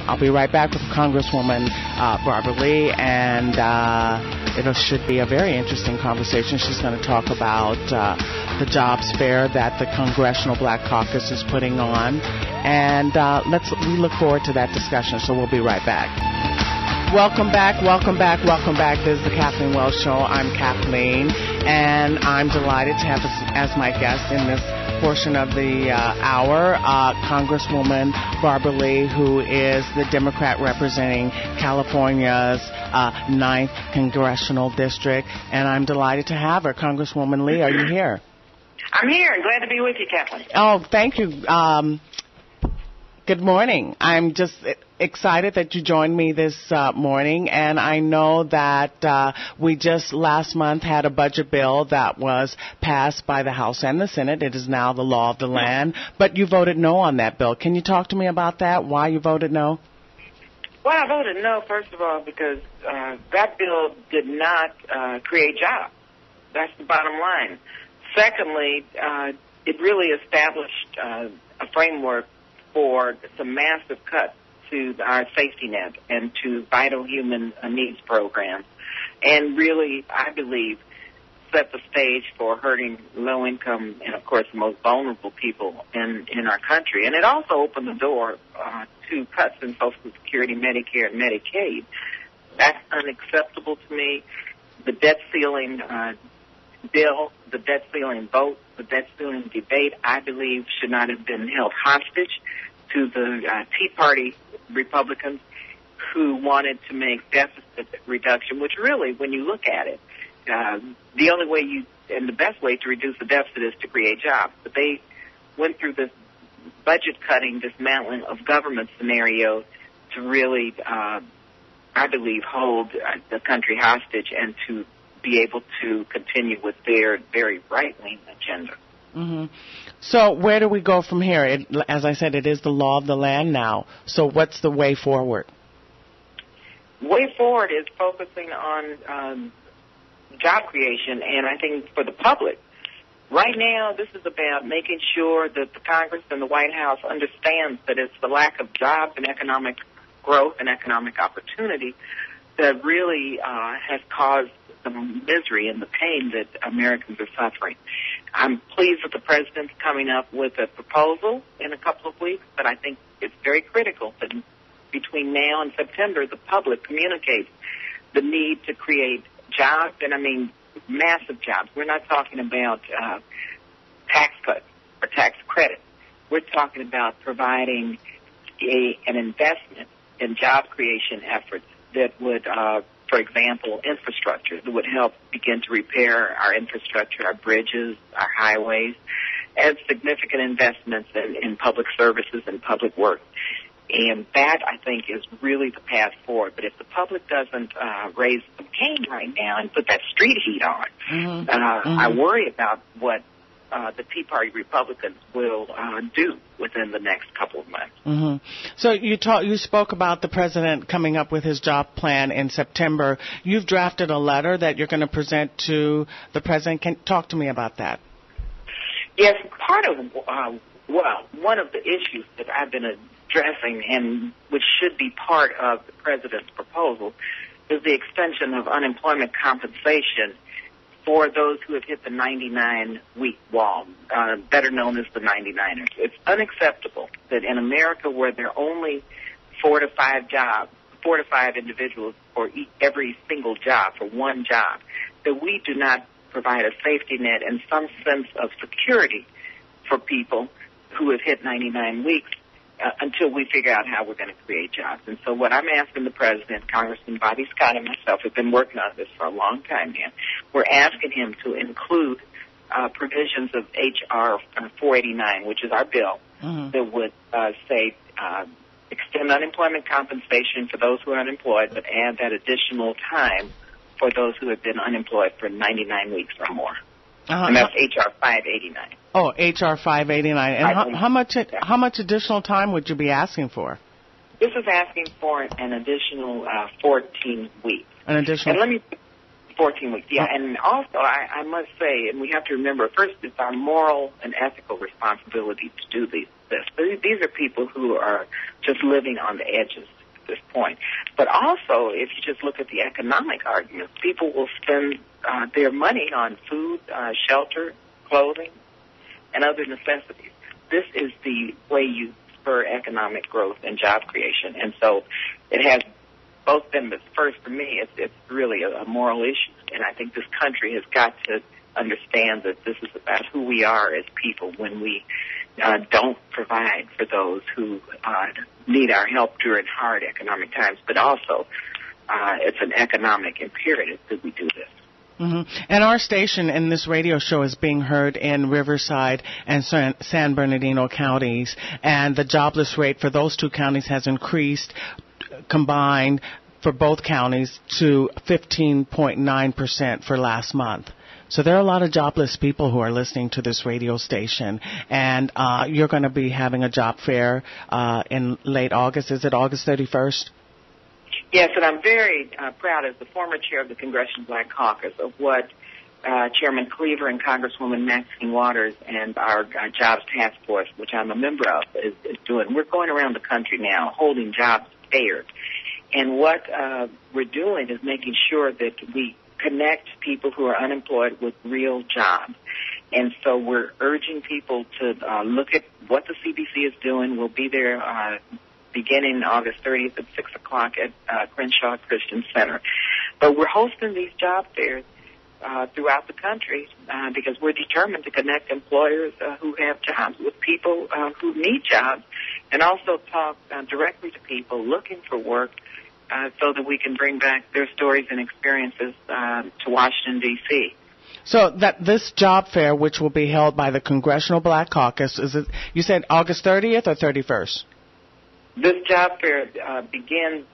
I'll be right back with Congresswoman Barbara Lee, and it should be a very interesting conversation. She's going to talk about the jobs fair that the Congressional Black Caucus is putting on, and we look forward to that discussion. So we'll be right back. Welcome back. This is the Kathleen Wells Show. I'm Kathleen, and I'm delighted to have as my guest in this portion of the hour Congresswoman Barbara Lee, who is the Democrat representing California's 9th Congressional District, and I'm delighted to have her. Congresswoman Lee, are you here? I'm here and glad to be with you, Kathleen. Oh, thank you. Good morning. I'm just excited that you joined me this morning, and I know that we just last month had a budget bill that was passed by the House and the Senate. It is now the law of the land, but you voted no on that bill. Can you talk to me about that, why you voted no? Well, I voted no, first of all, because that bill did not create jobs. That's the bottom line. Secondly, it really established a framework for some massive cuts to our safety net and to vital human needs programs, and really, I believe, set the stage for hurting low-income and, of course, the most vulnerable people in our country. And it also opened the door to cuts in Social Security, Medicare, and Medicaid. That's unacceptable to me. The debt ceiling bill, the debt ceiling vote, the debt ceiling debate, I believe, should not have been held hostage to the Tea Party Republicans who wanted to make deficit reduction, which really, when you look at it, the only way and the best way to reduce the deficit is to create jobs. But they went through this budget-cutting, dismantling of government scenario to really, I believe, hold the country hostage and to be able to continue with their very right-wing agenda. Mm-hmm. So where do we go from here? As I said, it is the law of the land now. So what's the way forward? Way forward is focusing on job creation, and I think for the public. Right now, this is about making sure that the Congress and the White House understands that it's the lack of jobs and economic growth and economic opportunity that really has caused the misery and the pain that Americans are suffering. I'm pleased that the president's coming up with a proposal in a couple of weeks, but I think it's very critical that between now and September, the public communicates the need to create jobs, and I mean massive jobs. We're not talking about tax cuts or tax credits. We're talking about providing an investment in job creation efforts that would for example, infrastructure that would help begin to repair our infrastructure, our bridges, our highways, and significant investments in public services and public work. And that, I think, is really the path forward. But if the public doesn't raise the cane right now and put that street heat on, I worry about what the Tea Party Republicans will do within the next couple of months. Mm-hmm. So you spoke about the president coming up with his job plan in September. You've drafted a letter that you're going to present to the president. Can talk to me about that? Yes, part of one of the issues that I've been addressing, and which should be part of the president's proposal, is the extension of unemployment compensation for those who have hit the 99-week wall, better known as the 99ers. It's unacceptable that in America, where there are only 4 to 5 individuals for every single job, for one job, that we do not provide a safety net and some sense of security for people who have hit 99 weeks until we figure out how we're going to create jobs. And so what I'm asking the president, Congressman Bobby Scott, and myself have been working on this for a long time now. We're asking him to include provisions of H.R. 489, which is our bill, that would say extend unemployment compensation for those who are unemployed, but add that additional time for those who have been unemployed for 99 weeks or more. And that's H.R. 589. Oh, H.R. 589. And how much additional time would you be asking for? This is asking for an additional 14 weeks. An additional. And let me 14 weeks, yeah. And also, I must say, and we have to remember, first, it's our moral and ethical responsibility to do this. These are people who are just living on the edges at this point. But also, if you just look at the economic arguments, people will spend their money on food, shelter, clothing, and other necessities. This is the way you spur economic growth and job creation. And so it has both been, but first for me, it's really a moral issue. And I think this country has got to understand that this is about who we are as people when we don't provide for those who need our help during hard economic times. But also, it's an economic imperative that we do this. Mm-hmm. And our station in this radio show is being heard in Riverside and San Bernardino counties, and the jobless rate for those two counties has increased combined for both counties to 15.9% for last month. So there are a lot of jobless people who are listening to this radio station, and you're going to be having a job fair in late August. Is it August 31st? Yes, and I'm very proud as the former chair of the Congressional Black Caucus of what Chairman Cleaver and Congresswoman Maxine Waters and our Jobs Task Force, which I'm a member of, is doing. We're going around the country now holding jobs fairs. And what we're doing is making sure that we connect people who are unemployed with real jobs. And so we're urging people to look at what the CBC is doing. We'll be there beginning August 30th at 6 o'clock at Crenshaw Christian Center. But we're hosting these job fairs throughout the country because we're determined to connect employers who have jobs with people who need jobs, and also talk directly to people looking for work so that we can bring back their stories and experiences to Washington, D.C. So that this job fair, which will be held by the Congressional Black Caucus, is it? You said August 30th or 31st? This job fair begins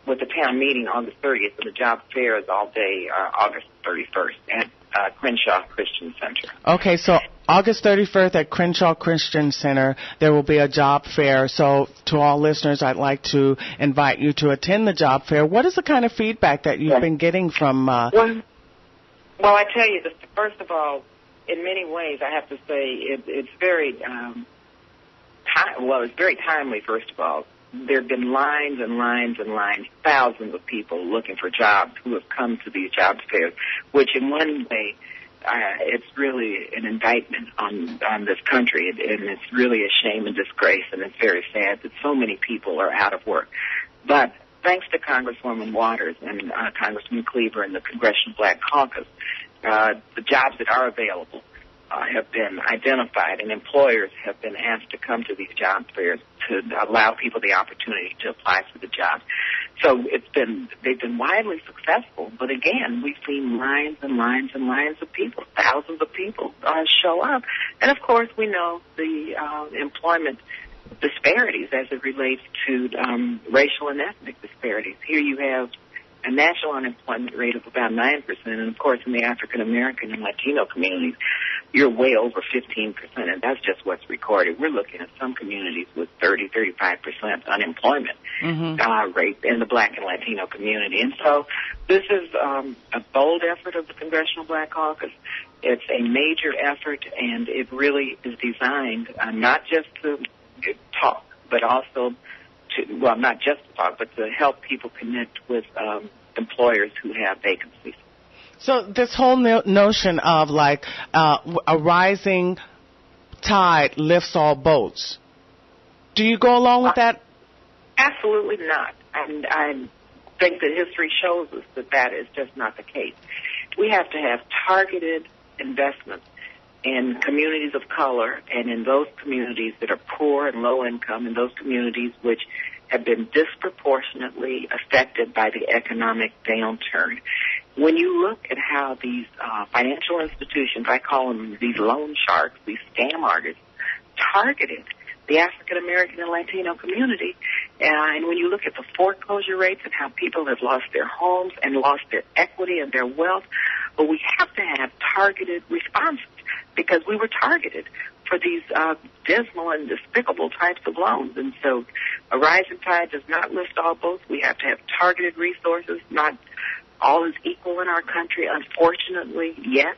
with the town meeting August 30th, and the job fair is all day August 31st at Crenshaw Christian Center. Okay, so August 31st at Crenshaw Christian Center, there will be a job fair. So to all listeners, I'd like to invite you to attend the job fair. What is the kind of feedback that you've been getting from... Well, I tell you, first of all, in many ways, I have to say it's very... it's very timely, first of all. There have been lines and lines and lines, thousands of people looking for jobs who have come to these job fairs, which in one way, it's really an indictment on this country, and it's really a shame and disgrace, and it's very sad that so many people are out of work. But thanks to Congresswoman Waters and Congressman Cleaver and the Congressional Black Caucus, the jobs that are available have been identified, and employers have been asked to come to these job fairs to allow people the opportunity to apply for the jobs. So they've been widely successful, but again, we've seen lines and lines and lines of people, thousands of people show up. And of course, we know the employment disparities as it relates to racial and ethnic disparities. Here you have a national unemployment rate of about 9%, and of course in the African American and Latino communities, you're way over 15%, and that's just what's recorded. We're looking at some communities with 30-35% unemployment rate in the Black and Latino community. And so this is a bold effort of the Congressional Black Caucus. It's a major effort, and it really is designed not just to talk, but also not just to talk, but to help people connect with employers who have vacancies. So this whole notion of like a rising tide lifts all boats, do you go along with that? Absolutely not. And I think that history shows us that that is just not the case. We have to have targeted investments in communities of color and in those communities that are poor and low income, and those communities which have been disproportionately affected by the economic downturn. When you look at how these financial institutions, I call them these loan sharks, these scam artists, targeted the African American and Latino community, and when you look at the foreclosure rates and how people have lost their homes and lost their equity and their wealth, but we have to have targeted responses because we were targeted for these dismal and despicable types of loans. And so a rising tide does not lift all boats. We have to have targeted resources, not all is equal in our country, unfortunately, yet.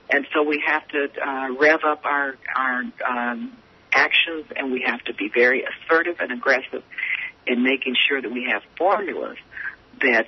And so we have to rev up our actions, and we have to be very assertive and aggressive in making sure that we have formulas that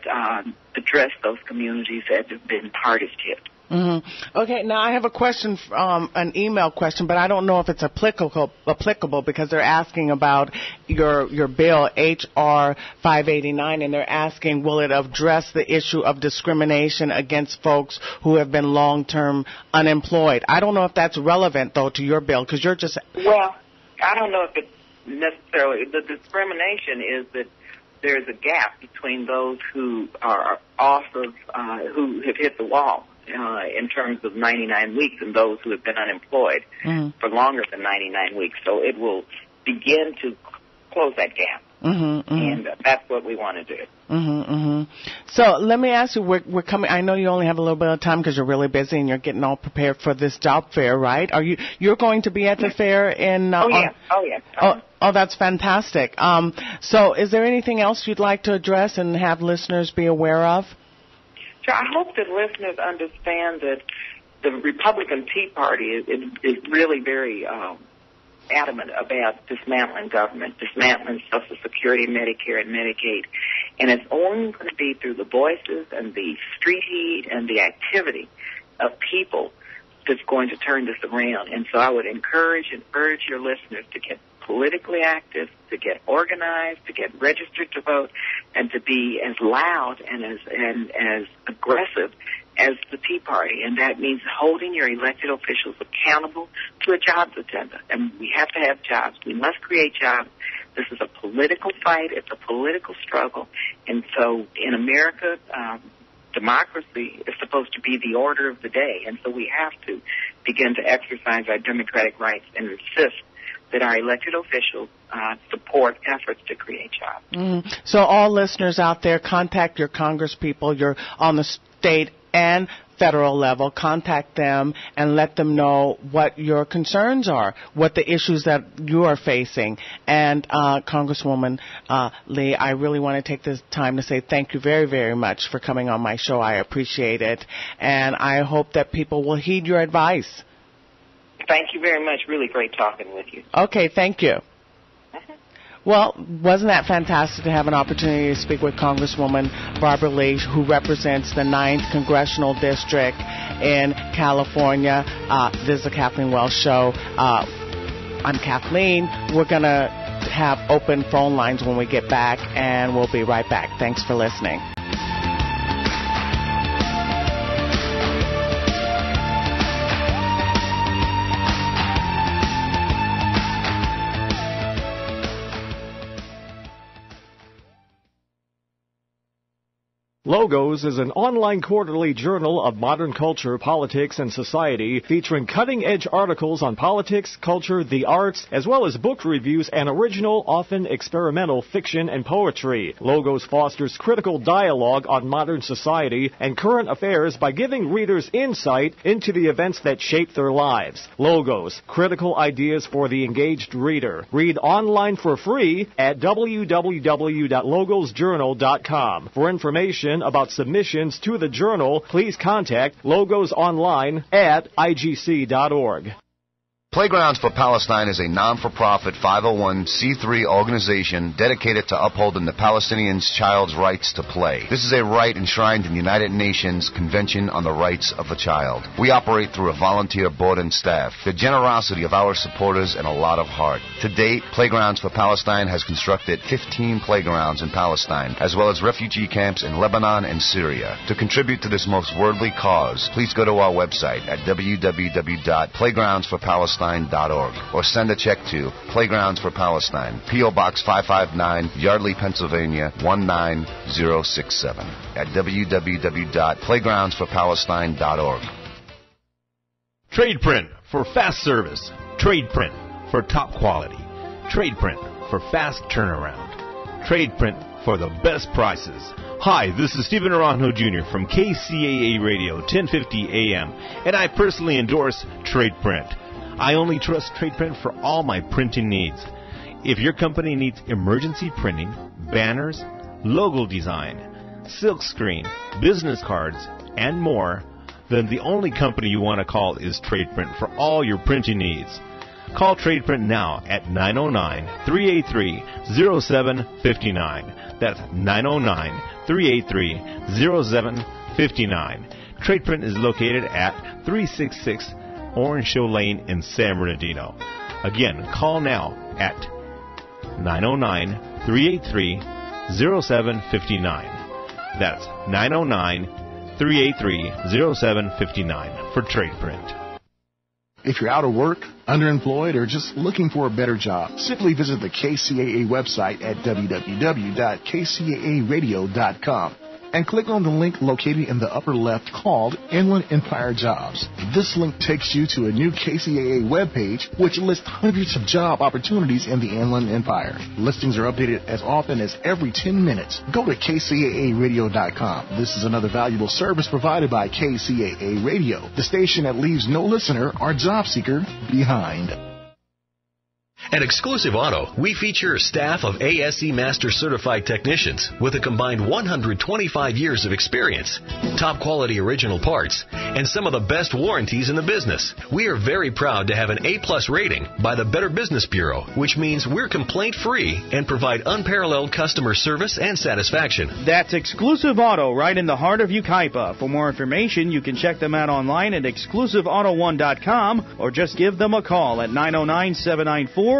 address those communities that have been hardest hit. Mm-hmm. Okay, now I have a question, an email question, but I don't know if it's applicable because they're asking about your bill, H.R. 589, and they're asking, will it address the issue of discrimination against folks who have been long-term unemployed? I don't know if that's relevant, though, to your bill, because you're just... Well, I don't know if it's necessarily... The discrimination is that there's a gap between those who are off of, who have hit the wall in terms of 99 weeks and those who have been unemployed for longer than 99 weeks. So it will begin to close that gap. And that's what we want to do. So let me ask you, we're coming. I know you only have a little bit of time because you're really busy and you're getting all prepared for this job fair, right? You're going to be at the fair in? Oh yeah. Oh, that's fantastic. So is there anything else you'd like to address and have listeners be aware of? Sure. I hope that listeners understand that the Republican Tea Party is really very adamant about dismantling government, dismantling Social Security, Medicare, and Medicaid. And it's only going to be through the voices and the street heat and the activity of people that's going to turn this around. And so I would encourage and urge your listeners to get politically active, to get organized, to get registered to vote, and to be as loud and as aggressive as the Tea Party. And that means holding your elected officials accountable to a jobs agenda. And we have to have jobs. We must create jobs. This is a political fight. It's a political struggle. And so in America, democracy is supposed to be the order of the day. And so we have to begin to exercise our democratic rights and insist that our elected officials support efforts to create jobs. So all listeners out there, contact your congresspeople. You're on the state and federal level. Contact them and let them know what your concerns are, what the issues that you are facing. And Congresswoman Lee, I really want to take this time to say thank you very, very much for coming on my show. I appreciate it. And I hope that people will heed your advice. Thank you very much. Really great talking with you. Okay, thank you. Well, wasn't that fantastic to have an opportunity to speak with Congresswoman Barbara Lee, who represents the 9th Congressional District in California. This is the Kathleen Wells Show. I'm Kathleen. We're going to have open phone lines when we get back, and we'll be right back. Thanks for listening. Logos is an online quarterly journal of modern culture, politics, and society featuring cutting-edge articles on politics, culture, the arts, as well as book reviews and original, often experimental fiction and poetry. Logos fosters critical dialogue on modern society and current affairs by giving readers insight into the events that shape their lives. Logos, critical ideas for the engaged reader. Read online for free at www.logosjournal.com. For information about submissions to the journal, please contact Logos Online at igc.org. Playgrounds for Palestine is a non-for-profit 501c3 organization dedicated to upholding the Palestinians' child's rights to play. This is a right enshrined in the United Nations Convention on the Rights of the Child. We operate through a volunteer board and staff, the generosity of our supporters, and a lot of heart. To date, Playgrounds for Palestine has constructed 15 playgrounds in Palestine, as well as refugee camps in Lebanon and Syria. To contribute to this most worldly cause, please go to our website at www.playgroundsforpalestine.org or send a check to Playgrounds for Palestine, P.O. Box 559, Yardley, Pennsylvania 19067 at www.playgroundsforpalestine.org. Trade Print for fast service. Trade Print for top quality. Trade Print for fast turnaround. Trade Print for the best prices. Hi, this is Stephen Aranjo Jr. from KCAA Radio 1050 AM, and I personally endorse Trade Print. I only trust Trade Print for all my printing needs. If your company needs emergency printing, banners, logo design, silkscreen, business cards, and more, then the only company you want to call is TradePrint for all your printing needs. Call TradePrint now at 909-383-0759. That's 909-383-0759. TradePrint is located at 366 Orange Show Lane in San Bernardino. Again, call now at 909-383-0759. That's 909-383-0759 for TradePrint. If you're out of work, underemployed, or just looking for a better job, simply visit the KCAA website at www.kcaaradio.com and click on the link located in the upper left called Inland Empire Jobs. This link takes you to a new KCAA webpage which lists hundreds of job opportunities in the Inland Empire. Listings are updated as often as every 10 minutes. Go to kcaaradio.com. This is another valuable service provided by KCAA Radio, the station that leaves no listener or job seeker behind. At Exclusive Auto, we feature a staff of ASE Master Certified technicians with a combined 125 years of experience, top quality original parts, and some of the best warranties in the business. We are very proud to have an A-plus rating by the Better Business Bureau, which means we're complaint-free and provide unparalleled customer service and satisfaction. That's Exclusive Auto, right in the heart of Yucaipa. For more information, you can check them out online at exclusiveauto1.com or just give them a call at 909-794-1916.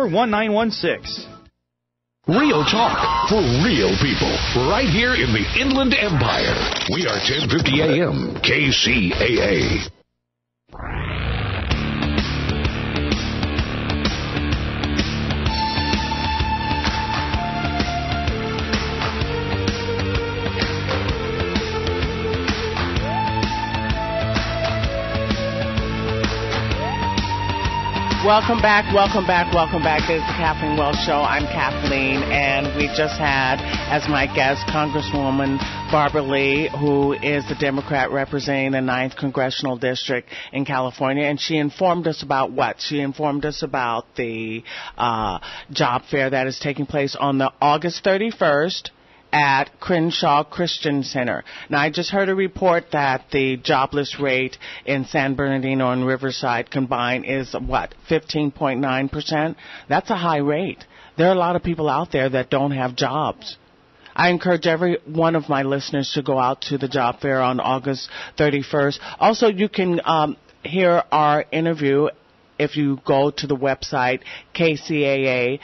Real talk for real people, right here in the Inland Empire. We are 1050 AM, KCAA. Welcome back. This is the Kathleen Wells Show. I'm Kathleen, and we just had as my guest Congresswoman Barbara Lee, who is the Democrat representing the 9th Congressional District in California, and she informed us about what? She informed us about the job fair that is taking place on the August 31st at Crenshaw Christian Center. Now, I just heard a report that the jobless rate in San Bernardino and Riverside combined is, 15.9%? That's a high rate. There are a lot of people out there that don't have jobs. I encourage every one of my listeners to go out to the job fair on August 31st. Also, you can hear our interview if you go to the website kcaa.com.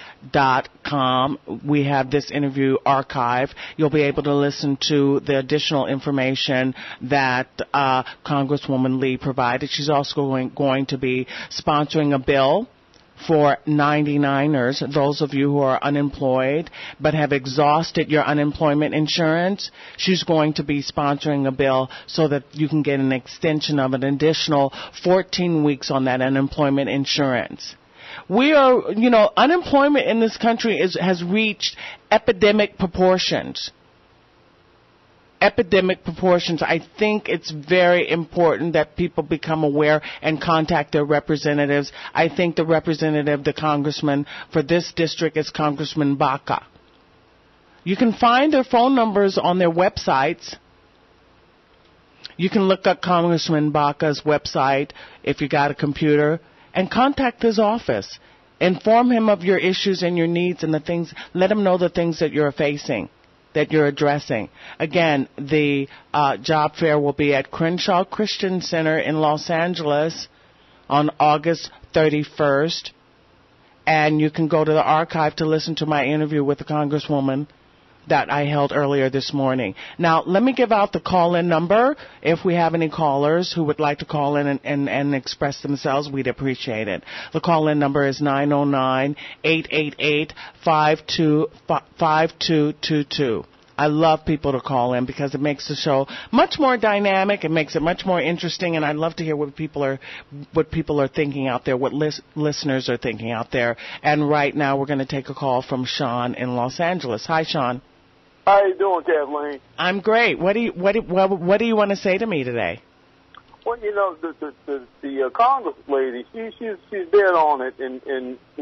We have this interview archived. You'll be able to listen to the additional information that Congresswoman Lee provided. She's also going to be sponsoring a bill for 99ers, those of you who are unemployed but have exhausted your unemployment insurance. She's going to be sponsoring a bill so that you can get an extension of an additional 14 weeks on that unemployment insurance. We are, unemployment in this country has reached epidemic proportions. I think it's very important that people become aware and contact their representatives. I think the congressman for this district is Congressman Baca. You can find their phone numbers on their websites. You can look up Congressman Baca's website if you got a computer and contact his office. Inform him of your issues and your needs and the things. Let him know the things that you're facing, that you're addressing. Again, the job fair will be at Crenshaw Christian Center in Los Angeles on August 31st. And you can go to the archive to listen to my interview with the Congresswoman that I held earlier this morning. Now, let me give out the call-in number. If we have any callers who would like to call in and express themselves, we'd appreciate it. The call-in number is 909-888-5222. I love people to call in because it makes the show much more dynamic. It makes it much more interesting, and I'd love to hear what people are thinking out there, what listeners are thinking out there. And right now, we're going to take a call from Sean in Los Angeles. Hi, Sean. How you doing, Kathleen? I'm great. What do you want to say to me today? Well, the Congress lady, she's dead on it, and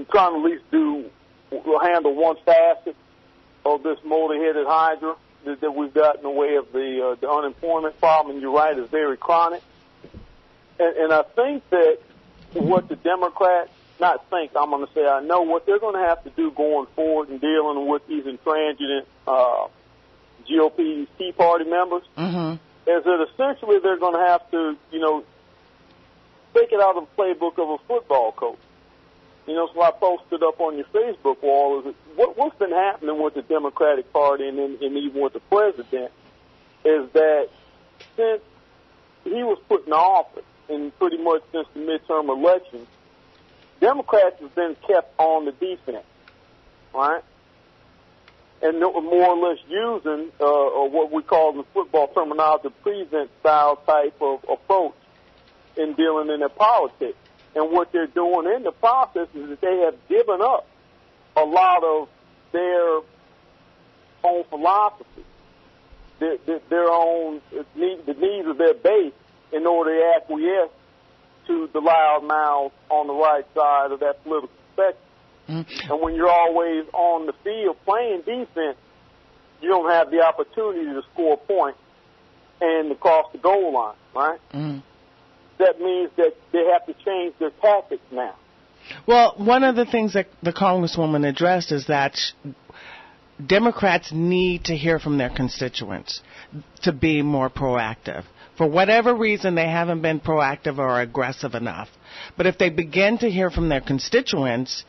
trying to at least handle one facet of this multi-headed hydra. that we've got in the way of the unemployment problem, and you're right, is very chronic. And I think that what the Democrats, not think, I'm going to say I know, what they're going to have to do going forward in dealing with these intransigent GOP Tea Party members is that essentially they're going to have to, take it out of the playbook of a football coach. So I posted up on your Facebook wall is that what's been happening with the Democratic Party and even with the president is that since he was put in office, and pretty much since the midterm elections, Democrats have been kept on the defense, right? And more or less using what we call in the football terminology, prevent-style type of approach in dealing in their politics. And what they're doing in the process is that they have given up a lot of their own philosophy, their own the needs of their base in order to acquiesce to the loud mouths on the right side of that political spectrum. And when you're always on the field playing defense, you don't have the opportunity to score points and to cross the goal line, right? That means that they have to change their tactics now. Well, one of the things that the Congresswoman addressed is that Democrats need to hear from their constituents to be more proactive. For whatever reason, they haven't been proactive or aggressive enough. But if they begin to hear from their constituents,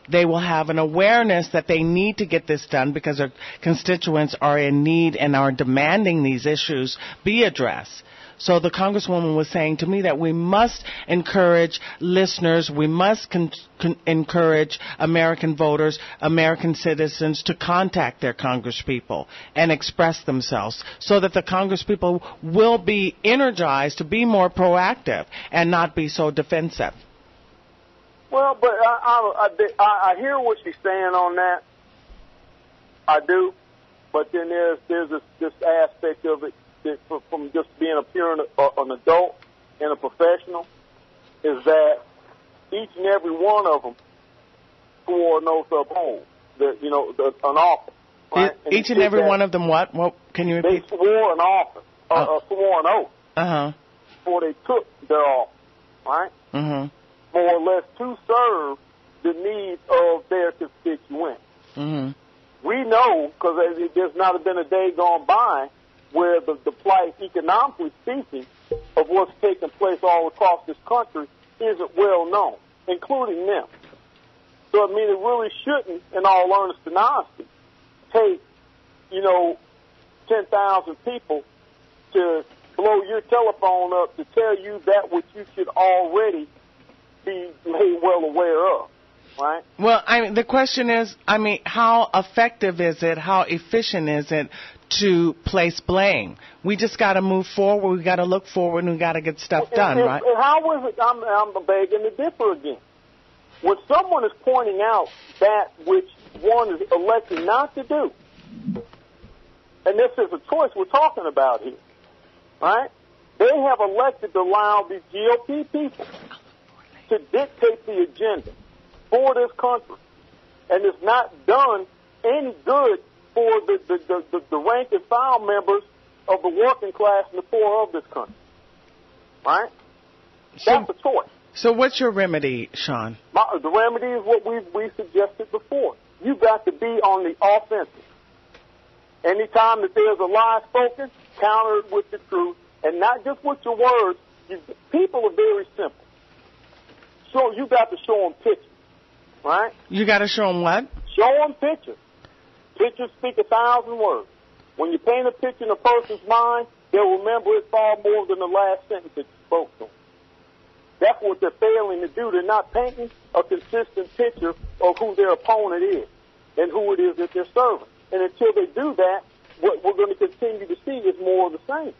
they will have an awareness that they need to get this done because their constituents are in need and are demanding these issues be addressed. So the Congresswoman was saying to me that we must encourage listeners, we must encourage American voters, American citizens to contact their congresspeople and express themselves so that the congresspeople will be energized to be more proactive and not be so defensive. Well, but I hear what she's saying on that. I do. But then there's this aspect of it that from just being an adult and a professional is that each and every one of them swore an oath of home, an office. Right? Each and every one of them what? What can you repeat? They swore an office, swore an oath before they took their office, right? More or less to serve the needs of their constituents. We know, because there's not been a day gone by where the plight, economically speaking, of what's taking place all across this country isn't well known, including them. So, I mean, it really shouldn't, in all earnest and honesty, take, 10,000 people to blow your telephone up to tell you that which you should already be made well aware of, right? Well, the question is, how effective is it? How efficient is it to place blame? We just got to move forward. We got to look forward, and we got to get stuff done, right? And how is it? I'm begging to differ again. When someone is pointing out that which one is elected not to do, and this is a choice we're talking about here, right? They have elected to allow the GOP people to dictate the agenda for this country, and it's not done any good for the rank and file members of the working class and the poor of this country, right? That's a choice. So what's your remedy, Sean? The remedy is what we suggested before. You've got to be on the offensive. Anytime that there's a lie spoken, counter it with the truth, and not just with your words. People are very simple. So you got to show them pictures, right? You got to show them what? Show them pictures. Pictures speak 1,000 words. When you paint a picture in a person's mind, they'll remember it far more than the last sentence that you spoke to them. That's what they're failing to do. They're not painting a consistent picture of who their opponent is and who it is that they're serving. And until they do that, what we're going to continue to see is more of the same.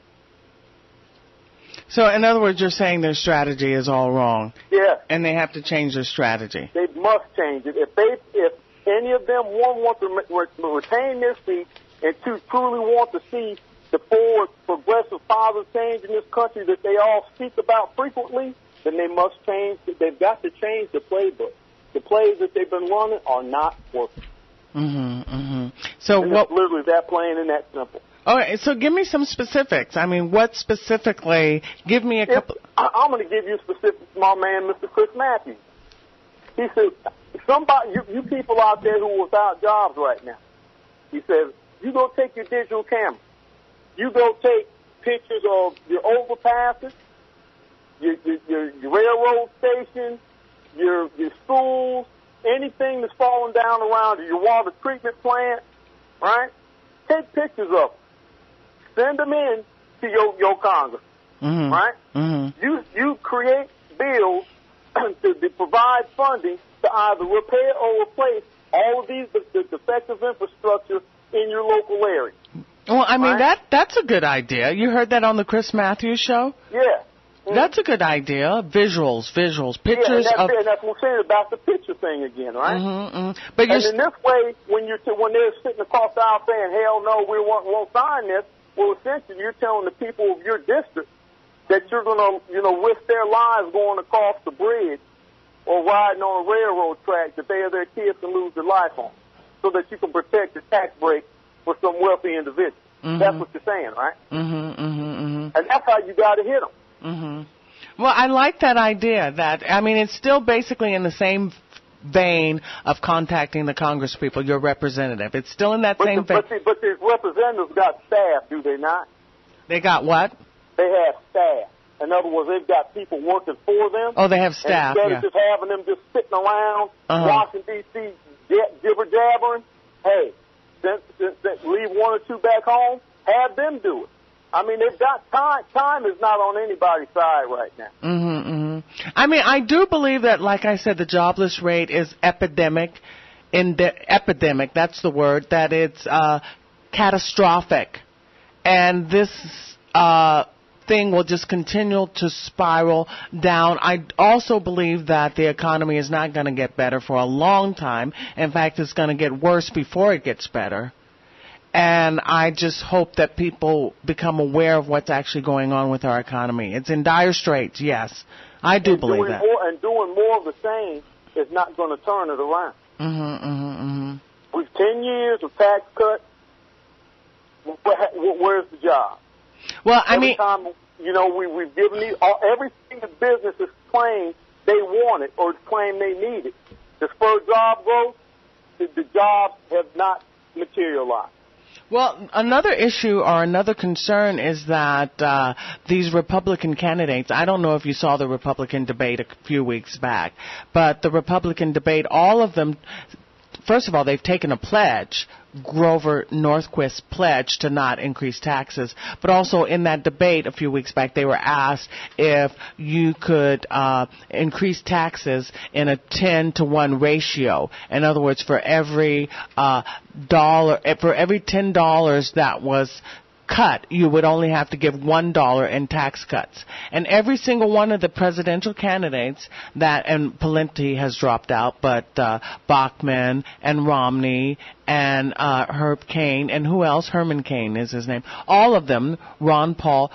So, in other words, you're saying their strategy is all wrong. Yeah. And they have to change their strategy. They must change it. If any of them, one, want to retain their seat, and two, truly want to see the forward, progressive, positive change in this country that they all speak about frequently, then they must change. They've got to change the playbook. The plays that they've been running are not working. So and what? It's literally that plain and that simple. Okay, so give me some specifics. I mean, what specifically? Give me a couple. I'm going to give you specifics, my man, Mr. Chris Matthews. He said, somebody, you people out there who are without jobs right now, he says, you go take your digital camera. You go take pictures of your overpasses, your railroad stations, your schools, anything that's falling down around you, your water treatment plant, right? Take pictures of them. Send them in to your Congress, right? You create bills to provide funding to either repair or replace all of these defective infrastructure in your local area. Well, I mean, right? that's a good idea. You heard that on the Chris Matthews Show? Yeah. That's a good idea. Visuals, pictures of... And that's what I'm saying about the picture thing again, right? But and in this way, when they're sitting across the aisle saying, hell no, we won't sign this, well, essentially you're telling the people of your district that you're going to, risk their lives going across the bridge or riding on a railroad track that they or their kids can lose their life on, so that you can protect the tax break for some wealthy individual. That's what you're saying, right? And that's how you got to hit them. Well, I like that idea. It's still basically in the same vein of contacting the Congress people, your representative. It's still in that same vein. But the representatives got staff, do they not? They got what? They have staff. In other words, they've got people working for them. Oh, they have staff, instead of just having them just sitting around Washington, D.C., jibber-jabbering, hey, leave one or two back home, have them do it. I mean, they've got time. Time is not on anybody's side right now. I mean, I do believe that, like I said, the jobless rate is epidemic. Epidemic, that's the word, that it's catastrophic. And this thing will just continue to spiral down. I also believe that the economy is not going to get better for a long time. In fact, it's going to get worse before it gets better. And I just hope that people become aware of what's actually going on with our economy. It's in dire straits, yes. I do believe that. Doing more of the same is not going to turn it around. With 10 years of tax cuts, where's the job? Well, Every time, we've given everything the businesses claim they want it or claim they need it. The spur job growth, the jobs have not materialized. Well, another issue or another concern is that these Republican candidates, I don't know if you saw the Republican debate a few weeks back, but the Republican debate, all of them, first of all, they've taken a pledge, Grover Norquist's pledge to not increase taxes. But also in that debate a few weeks back, they were asked if you could increase taxes in a 10-to-1 ratio. In other words, for every $10 that was cut, you would only have to give $1 in tax cuts. And every single one of the presidential candidates and Pawlenty has dropped out, but Bachmann and Romney and Herb Cain, and who else? Herman Cain is his name. All of them, Ron Paul,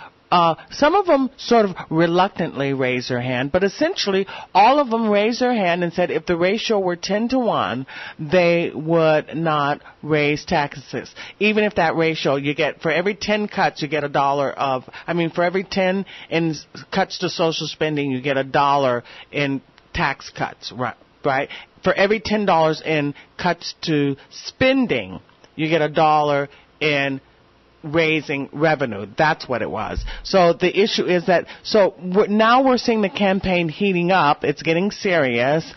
some of them sort of reluctantly raised their hand, but essentially all of them raised their hand and said if the ratio were 10-to-1, they would not raise taxes. Even if that ratio, you get, for every 10 cuts, you get for every 10 in cuts to social spending, you get $1 in tax cuts, right? For every $10 in cuts to spending, you get $1 in raising revenue. That's what it was. So the issue is that, now we're seeing the campaign heating up. It's getting serious.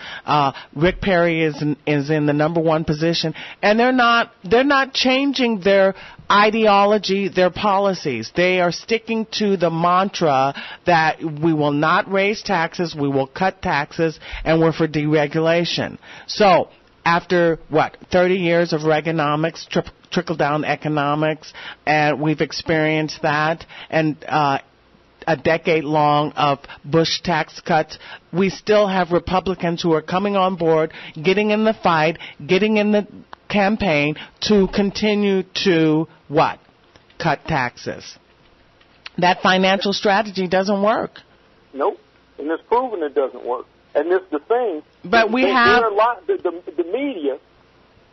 Rick Perry is in the number one position, and they're not changing their ideology, their policies. They are sticking to the mantra that we will not raise taxes, we will cut taxes, and we're for deregulation. So after, 30 years of Reaganomics, trickle-down economics, and we've experienced that, and a decade long of Bush tax cuts, we still have Republicans who are coming on board, getting in the fight, getting in the campaign to continue to, cut taxes. That financial strategy doesn't work. Nope, and it's proven it doesn't work. And this the thing. But the media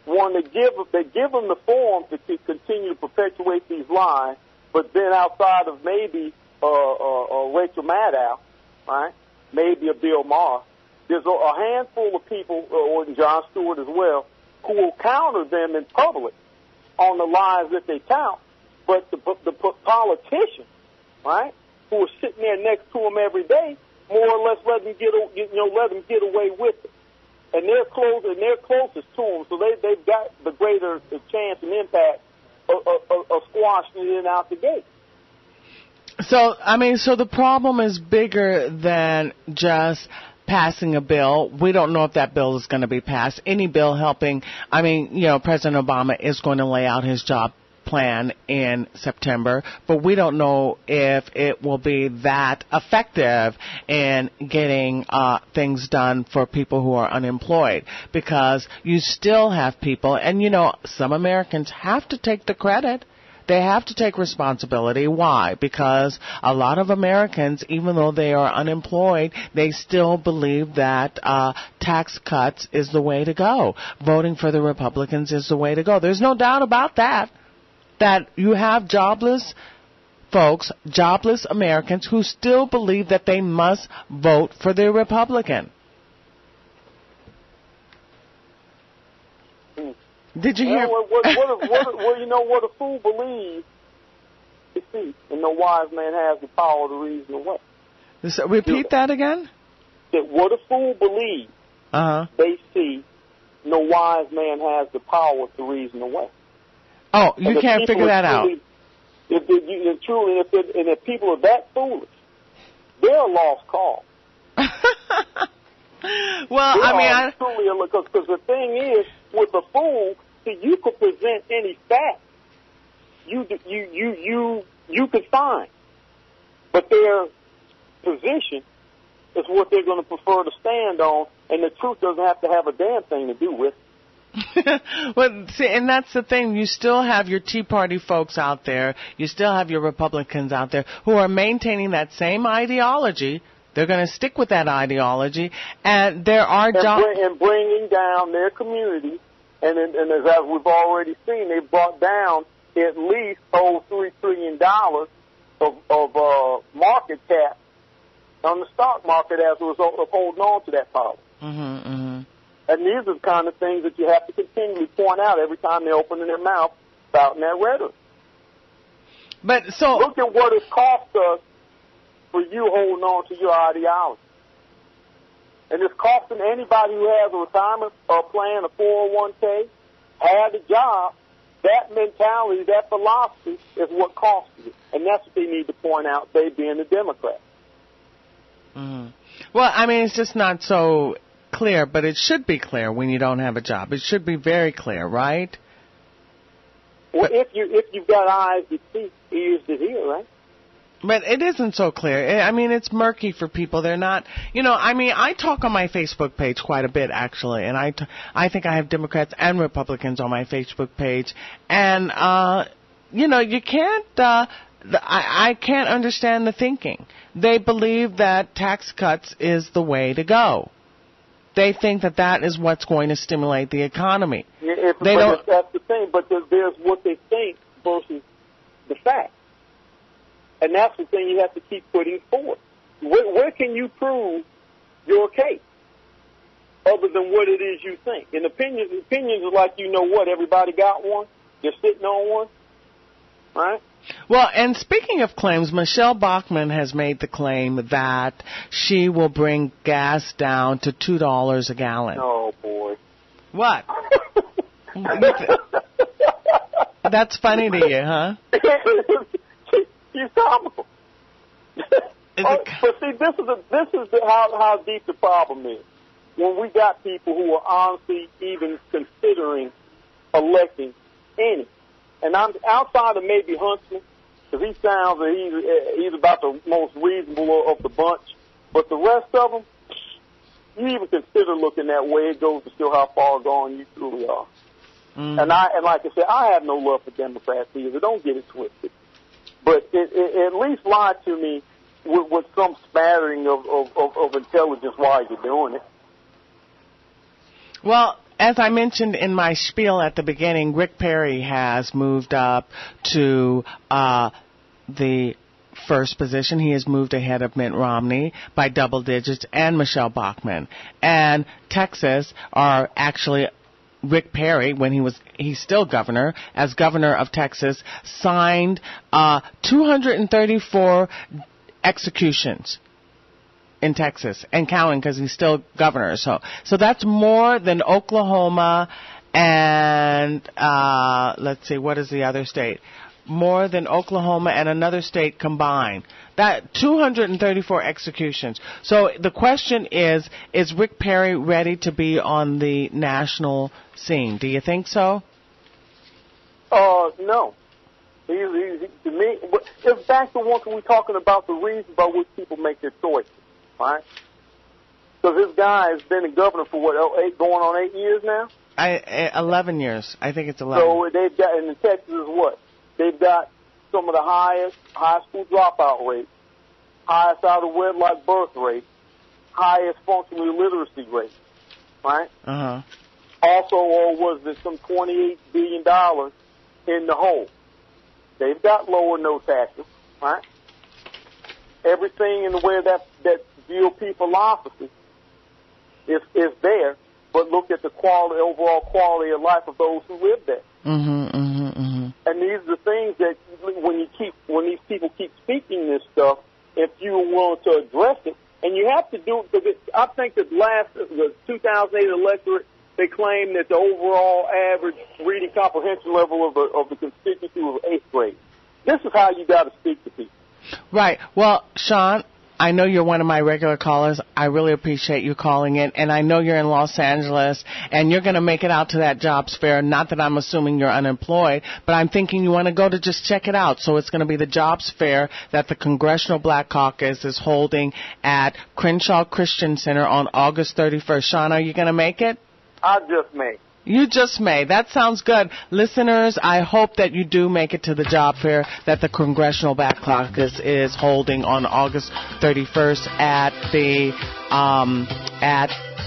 One, they give them the forum to continue to perpetuate these lies, but then outside of maybe Rachel Maddow, right, maybe a Bill Maher, there's a handful of people, or Jon Stewart as well, who will counter them in public on the lies that they tout. But the politicians, right, who are sitting there next to them every day, more or less let them get away with it. And they're closest to them, so they've got the greater chance and impact of squashing it out the gate. So the problem is bigger than just passing a bill. We don't know if that bill is going to be passed. Any bill helping, President Obama is going to lay out his job plan in September, but we don't know if it will be that effective in getting things done for people who are unemployed, because you still have people, and some Americans have to take the credit. They have to take responsibility. Why? Because a lot of Americans, even though they are unemployed, they still believe that tax cuts is the way to go. Voting for the Republicans is the way to go. There's no doubt about that you have jobless folks, jobless Americans who still believe that they must vote for the Republican. Did you hear? What a fool believes is see, and no wise man has the power to reason away. So repeat that again? That what a fool believes, they see, no wise man has the power to reason away. Oh, you can't figure that out. If people are that foolish, they're a lost cause. Well, because the thing is, with a fool, see, you could present any fact you could find, but their position is what they're going to prefer to stand on, and the truth doesn't have to have a damn thing to do with it. Well, see, and that's the thing. You still have your Tea Party folks out there. You still have your Republicans out there who are maintaining that same ideology. They're going to stick with that ideology, and there are and bringing down their community. And as we've already seen, they brought down at least $3 trillion of market cap on the stock market as a result of holding on to that power. And these are the kind of things that you have to continually point out every time they open their mouth about that rhetoric. But so look at what it cost us for you holding on to your ideology. And it's costing anybody who has a retirement plan, a 401k, had a job. That mentality, that philosophy is what costs you. And that's what they need to point out, they being the Democrats. Well, it's just not so clear, but it should be clear when you don't have a job. It should be very clear, right? Well, if you've got eyes to see, ears to hear, right? But it isn't so clear. It's murky for people. They're not, I talk on my Facebook page quite a bit, actually, and I think I have Democrats and Republicans on my Facebook page, and, you can't, I can't understand the thinking. They believe that tax cuts is the way to go. They think that is what's going to stimulate the economy. That's the thing, but there's what they think versus the fact. And that's the thing you have to keep putting forward. Where can you prove your case other than what it is you think? And opinions are like, everybody got one. You're sitting on one, right? Well, and speaking of claims, Michelle Bachmann has made the claim that she will bring gas down to $2 a gallon. Oh, boy. What? That's funny to you, huh? She's comical. But see, this is how deep the problem is. When we got people who are honestly even considering electing any. And I'm outside of maybe Huntsman, because he sounds that he's about the most reasonable of the bunch. But the rest of them, you even consider looking that way. It goes to show how far gone you truly are. And like I said, I have no love for Democrats either. Don't get it twisted. But it at least lie to me with some smattering of intelligence while you're doing it. Well, as I mentioned in my spiel at the beginning, Rick Perry has moved up to the first position. He has moved ahead of Mitt Romney by double digits and Michelle Bachmann. And Texas are actually Rick Perry, when he's still governor, as governor of Texas, signed 234 executions in Texas and counting because he's still governor. So that's more than Oklahoma and let's see, what is the other state? More than Oklahoma and another state combined. That 234 executions. So the question is Rick Perry ready to be on the national scene? Do you think so? No. To me, it's back to what we're talking about, the reason by which people make their choices, right? So this guy has been a governor for going on 8 years now? 11 years. I think it's 11. So they've got, in Texas is what? They've got some of the highest high school dropout rates, highest out of wedlock birth rate, highest functional literacy rate, right? Uh-huh. Also, was there some $28 billion in the hole? They've got lower no taxes, right? Everything in the way that GOP philosophy is there, but look at the overall quality of life of those who live there. Mm-hmm, mm-hmm, mm-hmm. And these are the things that when these people keep speaking this stuff, if you are willing to address it, and you have to do it, because I think the 2008 electorate, they claim that the overall average reading comprehension level of the constituency was 8th grade. This is how you got to speak to people. Right. Well, Sean, I know you're one of my regular callers. I really appreciate you calling in, and I know you're in Los Angeles, and you're going to make it out to that jobs fair. Not that I'm assuming you're unemployed, but I'm thinking you want to go to just check it out. So it's going to be the jobs fair that the Congressional Black Caucus is holding at Crenshaw Christian Center on August 31st. Sean, are you going to make it? I just may. You just may. That sounds good. Listeners, I hope that you do make it to the job fair that the Congressional Black Caucus is holding on August 31st at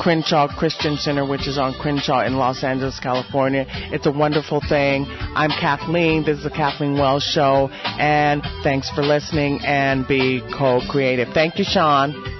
Crenshaw Christian Center, which is on Crenshaw in Los Angeles, California. It's a wonderful thing. I'm Kathleen. This is the Kathleen Wells Show, and thanks for listening, and be co-creative. Thank you, Sean.